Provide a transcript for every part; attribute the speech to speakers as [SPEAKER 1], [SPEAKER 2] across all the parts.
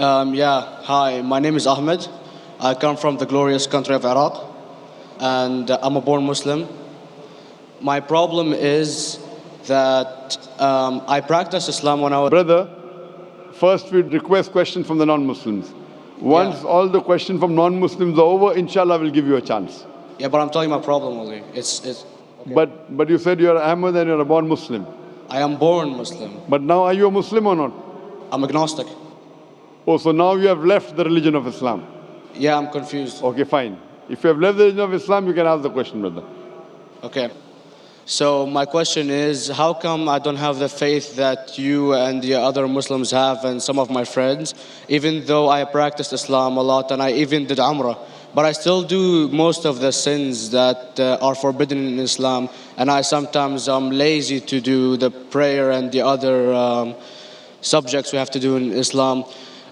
[SPEAKER 1] Hi, my name is Ahmed. I come from the glorious country of Iraq, and I'm a born Muslim. My problem is that I practiced Islam when I was.
[SPEAKER 2] Brother, first we request questions from the non-Muslims. Once all the questions from non-Muslims are over, inshallah, we'll give you a chance.
[SPEAKER 1] Yeah, but I'm telling you my problem only. Okay.
[SPEAKER 2] But you said you're Ahmed and you're a born Muslim.
[SPEAKER 1] I am born Muslim.
[SPEAKER 2] But now are you a Muslim or not?
[SPEAKER 1] I'm agnostic.
[SPEAKER 2] Oh, so now you have left the religion of Islam.
[SPEAKER 1] Yeah, I'm confused.
[SPEAKER 2] Okay, fine. If you have left the religion of Islam, you can ask the question, brother.
[SPEAKER 1] Okay. So my question is, how come I don't have the faith that you and the other Muslims have and some of my friends, even though I practiced Islam a lot and I even did Umrah, but I still do most of the sins that are forbidden in Islam, and I sometimes am lazy to do the prayer and the other subjects we have to do in Islam.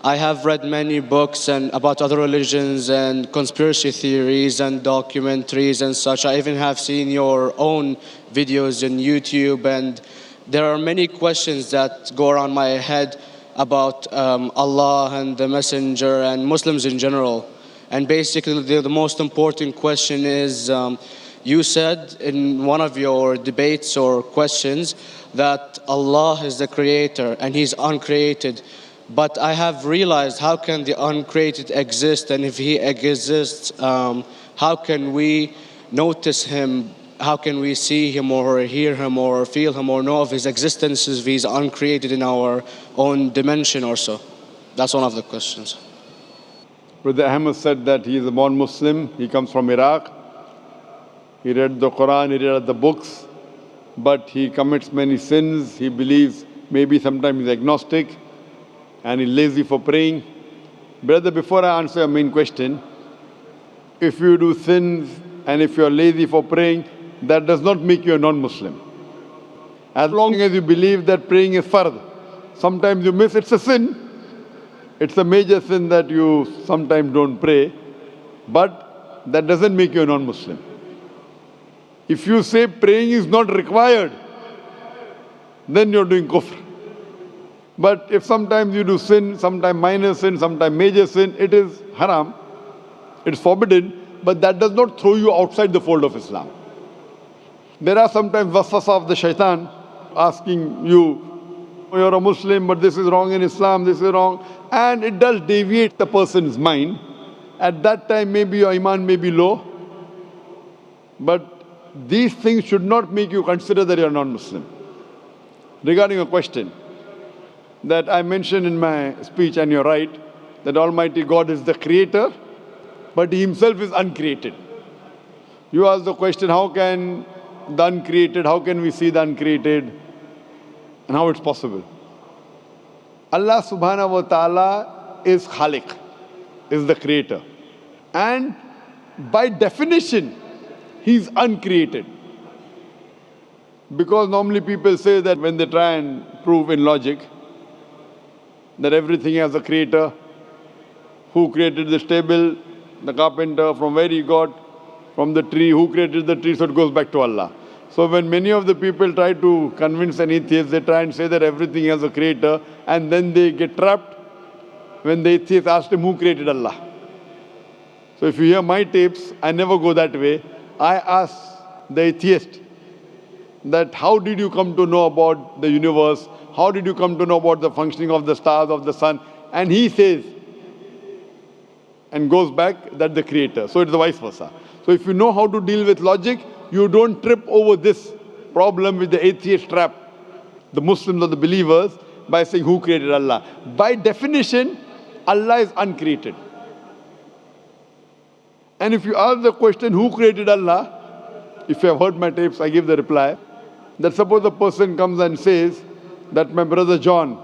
[SPEAKER 1] I have read many books and about other religions and conspiracy theories and documentaries and such. I even have seen your own videos on YouTube, and there are many questions that go around my head about Allah and the Messenger and Muslims in general. And basically the most important question is, you said in one of your debates or questions that Allah is the creator and He's uncreated. But I have realized, how can the uncreated exist? And if He exists, how can we notice Him? How can we see Him or hear Him or feel Him or know of His existence if He's uncreated in our own dimension or so? That's one of the questions.
[SPEAKER 2] Brother Ahmed said that he is a born Muslim. He comes from Iraq. He read the Quran, he read the books, but he commits many sins. He believes maybe sometimes he's agnostic and he's lazy for praying. Brother, before I answer your main question, if you do sins and if you're lazy for praying, that does not make you a non-Muslim. As long as you believe that praying is fard, sometimes you miss, it's a sin. It's a major sin that you sometimes don't pray, but that doesn't make you a non-Muslim. If you say praying is not required, then you're doing kufr. But if sometimes you do sin, sometimes minor sin, sometimes major sin, it is haram, it's forbidden, but that does not throw you outside the fold of Islam. There are sometimes waswasa of the shaitan asking you, you're a Muslim, but this is wrong in Islam, this is wrong. And it does deviate the person's mind. At that time, maybe your iman may be low. But these things should not make you consider that you're non-Muslim. Regarding a question that I mentioned in my speech, and you're right, that Almighty God is the creator, but He Himself is uncreated. You ask the question, how can the uncreated, how can we see the uncreated? And how it's possible? Allah subhanahu wa ta'ala is Khaliq, is the creator. And by definition, He's uncreated. Because normally people say that when they try and prove in logic that everything has a creator, who created this table, the carpenter, from where he got, from the tree, who created the tree, so it goes back to Allah. So when many of the people try to convince an atheist, they try and say that everything has a creator, and then they get trapped when the atheist asks him, who created Allah? So if you hear my tapes, I never go that way. I ask the atheist that how did you come to know about the universe? How did you come to know about the functioning of the stars, of the sun? And he says, and goes back, that the creator. So it's the vice versa. So if you know how to deal with logic, you don't trip over this problem with the atheist trap, the Muslims or the believers, by saying who created Allah. By definition, Allah is uncreated. And if you ask the question, who created Allah? If you have heard my tapes, I give the reply, that suppose a person comes and says that my brother John.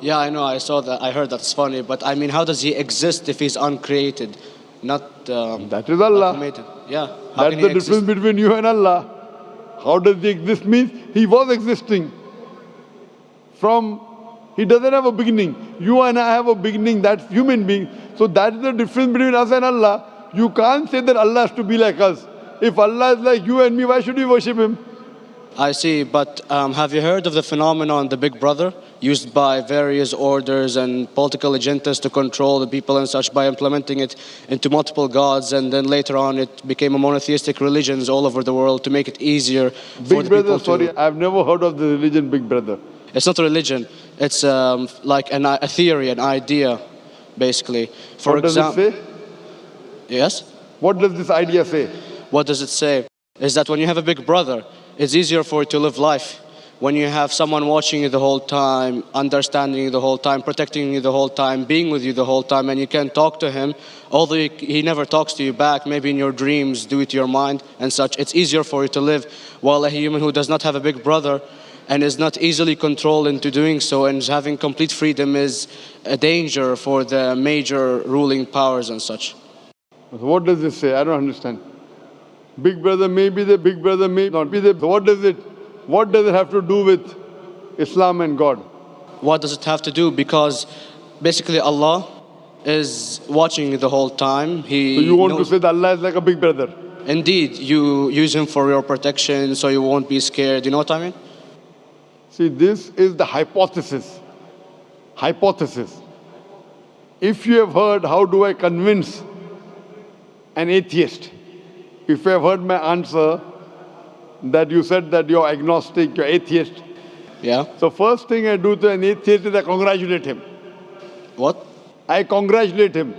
[SPEAKER 1] Yeah, I know, I saw that, I heard that's funny, but I mean, how does he exist if he's uncreated? Not
[SPEAKER 2] that is Allah.
[SPEAKER 1] Automated. Yeah.
[SPEAKER 2] That's the difference between you and Allah. How does he exist? Means he was existing. He doesn't have a beginning. You and I have a beginning, that's human being. So that's the difference between us and Allah. You can't say that Allah has to be like us. If Allah is like you and me, why should we worship Him?
[SPEAKER 1] I see, but have you heard of the phenomenon, the Big Brother, used by various orders and political agendas to control the people and such by implementing it into multiple gods, and then later on it became a monotheistic religions all over the world to make it easier for
[SPEAKER 2] Big
[SPEAKER 1] the
[SPEAKER 2] Brother,
[SPEAKER 1] people
[SPEAKER 2] sorry,
[SPEAKER 1] to...
[SPEAKER 2] I've never heard of the religion Big Brother.
[SPEAKER 1] It's not a religion, it's like a theory, an idea, basically. For
[SPEAKER 2] What does it
[SPEAKER 1] example,
[SPEAKER 2] say?
[SPEAKER 1] yes?
[SPEAKER 2] What does this idea say?
[SPEAKER 1] What does it say? Is that when you have a big brother, it's easier for you to live life. When you have someone watching you the whole time, understanding you the whole time, protecting you the whole time, being with you the whole time, and you can talk to him, although he never talks to you back, maybe in your dreams, do it to your mind and such, it's easier for you to live. While a human who does not have a big brother and is not easily controlled into doing so and is having complete freedom is a danger for the major ruling powers and such.
[SPEAKER 2] What does this say? I don't understand. Big Brother may be there, Big Brother may not be there. What does it have to do with Islam and God?
[SPEAKER 1] What does it have to do? Because basically Allah is watching you the whole time.
[SPEAKER 2] So you want to
[SPEAKER 1] knows...
[SPEAKER 2] say that Allah is like a big brother?
[SPEAKER 1] Indeed, you use him for your protection so you won't be scared. You know what I mean?
[SPEAKER 2] See, this is the hypothesis. Hypothesis. If you have heard, how do I convince an atheist? If you have heard my answer, that you said that you're agnostic, you're atheist.
[SPEAKER 1] Yeah.
[SPEAKER 2] So first thing I do to an atheist is I congratulate him.
[SPEAKER 1] What?
[SPEAKER 2] I congratulate him.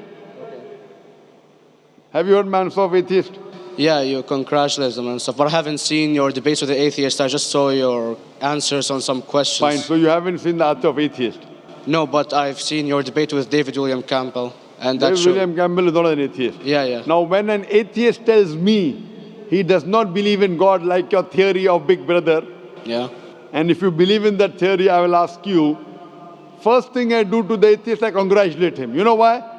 [SPEAKER 2] Have you heard my answer of atheist?
[SPEAKER 1] Yeah, you congratulate them and stuff. But I haven't seen your debates with the atheist. I just saw your answers on some questions.
[SPEAKER 2] Fine, so you haven't seen the answer of atheist.
[SPEAKER 1] No, but I've seen your debate with David William Campbell. And that
[SPEAKER 2] William Campbell is not an atheist.
[SPEAKER 1] Yeah, yeah.
[SPEAKER 2] Now, when an atheist tells me he does not believe in God like your theory of Big Brother,
[SPEAKER 1] yeah,
[SPEAKER 2] and if you believe in that theory, I will ask you, first thing I do to the atheist, I congratulate him. You know why?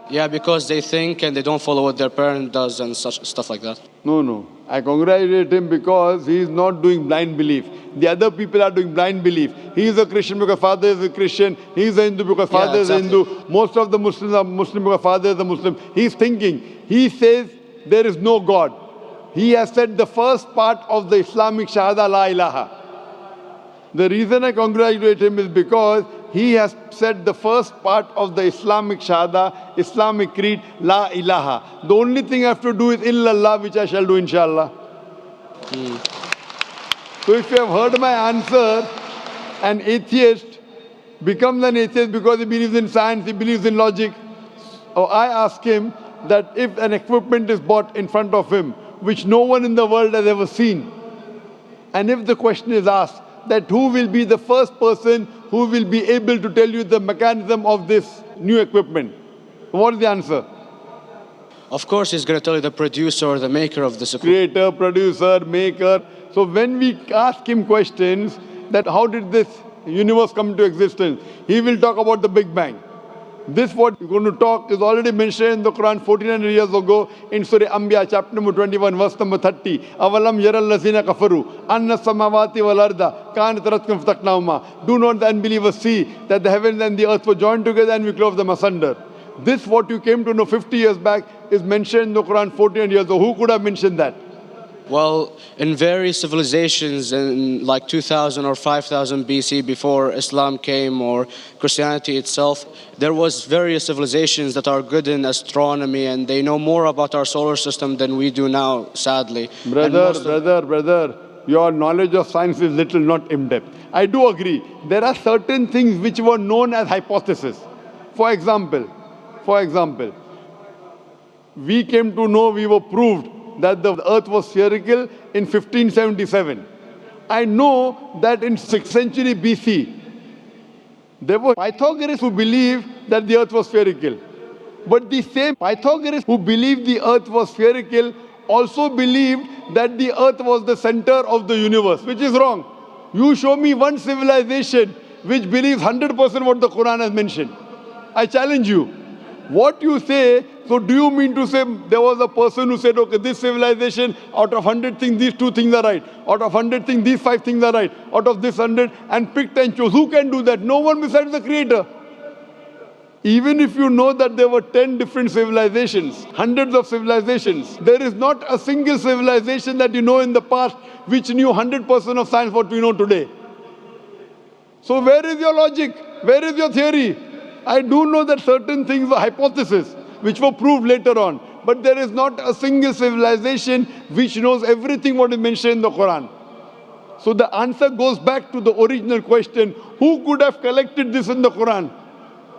[SPEAKER 1] Yeah, because they think and they don't follow what their parent does and such stuff like that.
[SPEAKER 2] No. I congratulate him because he is not doing blind belief. The other people are doing blind belief. He is a Christian because father is a Christian. He is a Hindu because father is a Hindu. Most of the Muslims are Muslim because father is a Muslim. He is thinking. He says there is no God. He has said the first part of the Islamic Shahada, La ilaha. The reason I congratulate him is because he has said the first part of the Islamic Shahada, Islamic Creed, La ilaha. The only thing I have to do is illallah, which I shall do inshallah. So if you have heard my answer, an atheist becomes an atheist because he believes in science, he believes in logic. Or I ask him that if an equipment is bought in front of him, which no one in the world has ever seen, and if the question is asked, that who will be the first person who will be able to tell you the mechanism of this new equipment? What is the answer?
[SPEAKER 1] Of course, he's going to tell you the producer or the maker of this equipment.
[SPEAKER 2] Creator, producer, maker. So when we ask him questions that how did this universe come into existence, he will talk about the Big Bang. This what we're going to talk is already mentioned in the Quran 1400 years ago in Surah Anbiya chapter number 21 verse number 30. Avalam yaral lazina kafaru anna samawati wal arda kanat ratkan fataknahuma. Do not the unbelievers see that the heavens and the earth were joined together and we clove them asunder. This what you came to know 50 years back is mentioned in the Quran 1400 years ago. Who could have mentioned that?
[SPEAKER 1] Well, in various civilizations in like 2000 or 5000 BC before Islam came or Christianity itself, there was various civilizations that are good in astronomy and they know more about our solar system than we do now, sadly.
[SPEAKER 2] Brother, your knowledge of science is little, not in-depth. I do agree. There are certain things which were known as hypotheses. For example, we came to know, we were proved that the earth was spherical in 1577. I know that in 6th century BC, there were Pythagoreans who believed that the earth was spherical. But the same Pythagoreans who believed the earth was spherical also believed that the earth was the center of the universe, which is wrong. You show me one civilization which believes 100% what the Quran has mentioned. I challenge you. What you say, so do you mean to say there was a person who said, okay, this civilization, out of 100 things, these 2 things are right. Out of 100 things, these 5 things are right. Out of this 100, and picked and chose. Who can do that? No one besides the Creator. Even if you know that there were 10 different civilizations, hundreds of civilizations, there is not a single civilization that you know in the past which knew 100% of science what we know today. So where is your logic? Where is your theory? I do know that certain things were hypotheses, which were proved later on. But there is not a single civilization which knows everything what is mentioned in the Quran. So the answer goes back to the original question, who could have collected this in the Quran?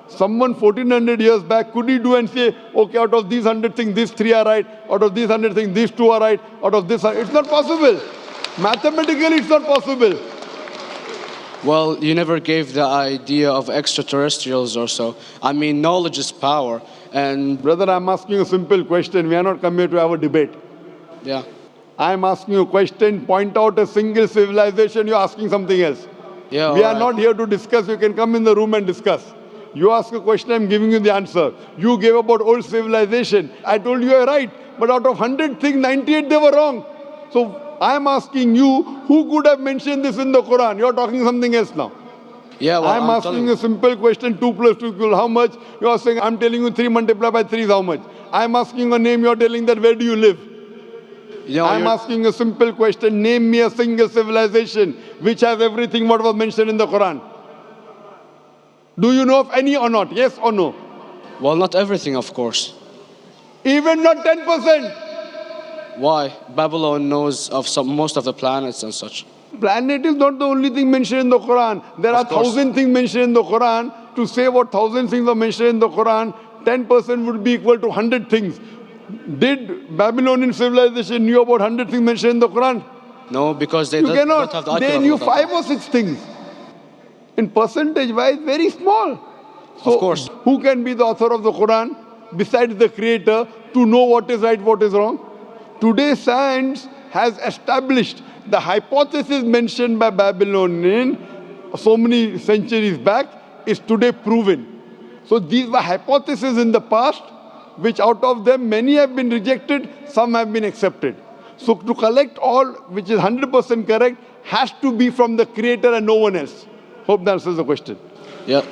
[SPEAKER 2] Someone 1400 years back, could he do and say, okay, out of these 100 things, these 3 are right, out of these 100 things, these 2 are right, out of this, it's not possible. Mathematically, it's not possible.
[SPEAKER 1] Well, you never gave the idea of extraterrestrials or so. I mean, knowledge is power. And
[SPEAKER 2] Brother, I'm asking a simple question. We are not come here to have a debate.
[SPEAKER 1] yeah.
[SPEAKER 2] I'm asking you a question. Point out a single civilization. You're asking something else.
[SPEAKER 1] Yeah,
[SPEAKER 2] We are
[SPEAKER 1] alright.
[SPEAKER 2] not here to discuss. You can come in the room and discuss. You ask a question, I'm giving you the answer. You gave about old civilization. I told you you're right. But out of 100 things, 98 they were wrong. So I'm asking you, who could have mentioned this in the Quran? You're talking something else now.
[SPEAKER 1] Yeah, well,
[SPEAKER 2] I'm asking a simple question, 2 plus 2 equal how much? You're saying, I'm telling you 3 multiplied by 3 is how much? I'm asking a name, you're telling that where do you live? I'm asking a simple question, name me a single civilization which has everything what was mentioned in the Quran. Do you know of any or not? Yes or no?
[SPEAKER 1] Well, not everything, of course.
[SPEAKER 2] Even not 10%.
[SPEAKER 1] Why? Babylon knows of most of the planets and such.
[SPEAKER 2] Planet is not the only thing mentioned in the Quran. There are 1,000 things mentioned in the Quran. To say what 1,000 things are mentioned in the Quran, 10% would be equal to 100 things. Did Babylonian civilization knew about 100 things mentioned in the Quran?
[SPEAKER 1] No, because they
[SPEAKER 2] You
[SPEAKER 1] don't
[SPEAKER 2] cannot.
[SPEAKER 1] have the
[SPEAKER 2] They knew 5 or 6 things. In percentage wise, very small. So
[SPEAKER 1] Of course.
[SPEAKER 2] who can be the author of the Quran besides the creator to know what is right, what is wrong? Today science has established the hypothesis mentioned by Babylonian so many centuries back is today proven. So these were hypotheses in the past, which out of them many have been rejected, some have been accepted. So to collect all which is 100% correct has to be from the creator and no one else. Hope that answers the question.
[SPEAKER 1] Yeah.